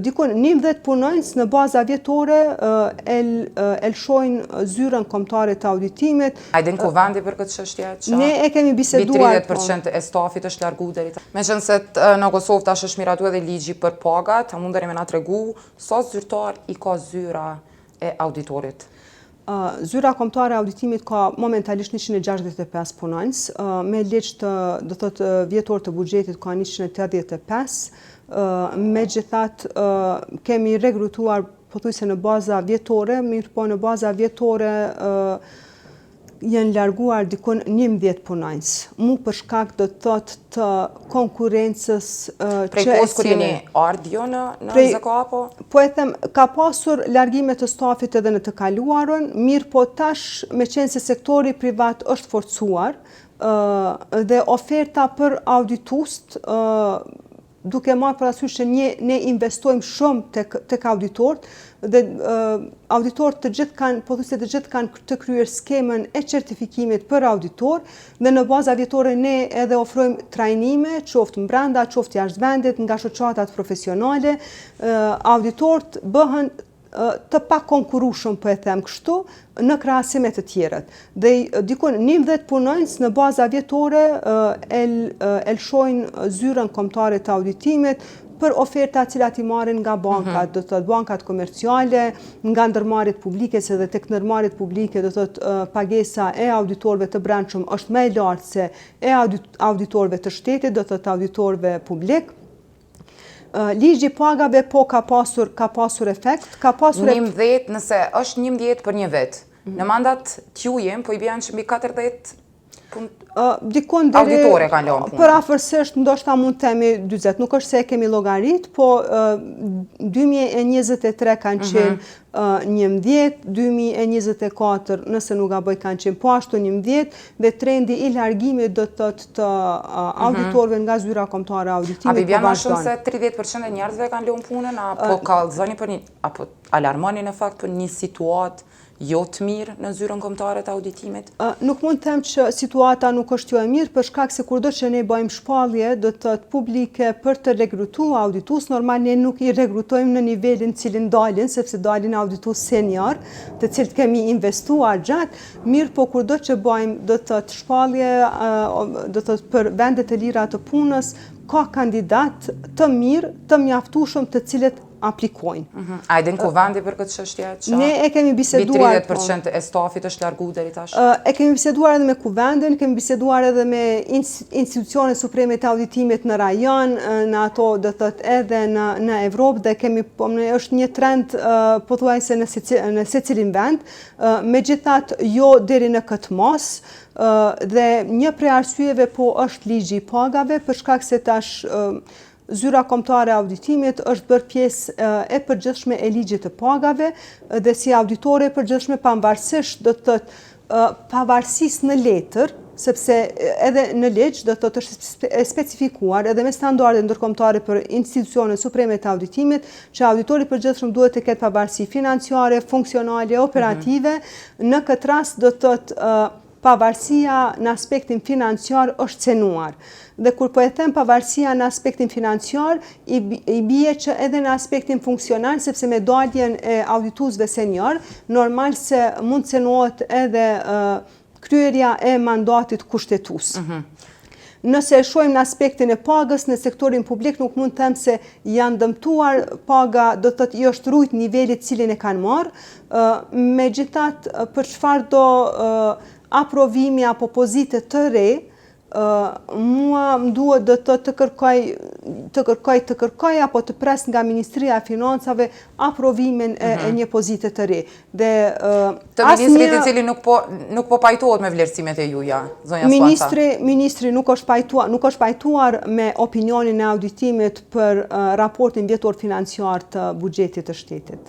dikun 11 punonjës në baza vjetore elshojnë zyrën kombëtare të auditimit. A din ku vendi për këtë çështje? Ne e kemi biseduar. 30% e stafit është largu deri tani. Meqense në Kosovë tash është miratu edhe ligji për pagat, a mundeni me na tregu sa zyrtar i ka zyra e auditorit? Zyra kombëtare e auditimit ka momentalisht 165 punonjës, me ligj të vjetor të buxhetit ka 185, megjithatë kemi regrutuar pothuajse në baza vjetore, mirë po në baza vjetore janë larguar dikon 11 punonjës. Mu për shkak do të thotë të konkurrencës prej kohës kur jeni ardhur në ZK apo? Po e them, ka pasur largime të stafit edhe në të kaluarën, mirë po tash me qenë se sektori privat është forcuar dhe oferta për auditust duke marrë parasysh që ne investojmë shumë tek auditorët dhe auditorët të gjithë kanë të kryer skemën e certifikimit për auditor dhe në baza vjetore ne edhe ofrojmë trajnime, qoftë brenda, qoftë jashtë vendit, nga shoqatat profesionale, auditorët bëhen të pa konkurueshëm, po e them kështu, në krahasim me të tjerët. Dhe dikun 11 punonjës në baza vjetore elshojnë zyrën kombëtare të auditimit për oferta cilat i marrin nga bankat, do të thotë bankat komerciale, nga ndërmarrjet publike, se edhe tek ndërmarrjet publike do të thotë pagesa e auditorëve të brendshëm është më e lartë se e auditorëve të shtetit, do të thotë auditorëve publik. Ligji pagave po ka pasur efekt, ka pasur 11, nëse është 11 për një vit. Në mandat t'jujem, po i bjanë që mbi 40 auditore kanë lënë punën. Për afërsisht ndoshta mund të themi 40, nuk është se e kemi llogarit, po 2023 kanë qenë 11, 2024 nëse nuk gaboj kanë qenë po ashtu 11 dhe trendi i largimit do të thotë të auditorëve nga zyra kombëtare e auditimit. A bjanë më shumë se 30% e njerëzve kanë lënë punën, apo kallëzoni për apo alarmoni në fakt për një situatë jo të mirë në zyrën kombëtare të auditimit? Nuk mund të them që situata nuk është jo e mirë, për shkak se kurdo që ne bëjmë shpallje do të thotë publike për të regrutuar auditus, normal ne nuk i regrutojmë në nivelin cilin dalin, sepse dalin auditus senior, të cilët kemi investuar gjatë, mirë po kurdo që bëjmë do të thotë shpallje, do të thotë për vendet e lira të punës, ka kandidat të mirë, të mjaftueshëm të cilët aplikojnë. A din ku vendi për këtë çështje? Ne e kemi biseduar. 30% e stafit është largu deri tash. E kemi biseduar edhe me kuvendin, kemi biseduar edhe me institucionet supreme të auditimit në rajon, në ato do thotë edhe në Evropë dhe kemi është një trend pothuajse në secilin vend, megjithatë jo deri në këtë mos. Dhe një prej arsyeve po është ligji i pagave, për shkak se tash zyra kombëtare e auditimit është bërë pjesë e përgjithshme e ligjit të pagave dhe si auditore e përgjithshme pavarësisht do të thotë pavarësisht në letër, sepse edhe në ligj do të thotë është specifikuar edhe me standarde ndërkombëtare për institucionet supreme të auditimit që auditori i përgjithshëm duhet të ketë pavarësi financiare, funksionale, operative. Në këtë rast do të thotë pavarësia në aspektin financiar është cenuar. Dhe kur po e them pavarësia në aspektin financiar, i bie që edhe në aspektin funksional, sepse me daljen e audituesve senior, normal se mund cenohet edhe kryerja e mandatit kushtetues. Nëse e shohim në aspektin e pagës në sektorin publik, nuk mund të them se janë dëmtuar paga, do të thotë i është rujt nivelit cilin e kanë marrë, megjithatë për çfarë do aprovimi apo pozite të re, mua më duhet të kërkoj apo të pres nga Ministria e Financave aprovimin e një pozite të re. Të ministrit i cili nuk po pajtohet me vlerësimet e juja, zonja Spanca? Ministri nuk është pajtuar me opinionin e auditimit për raportin vjetor financiar të buxhetit të shtetit.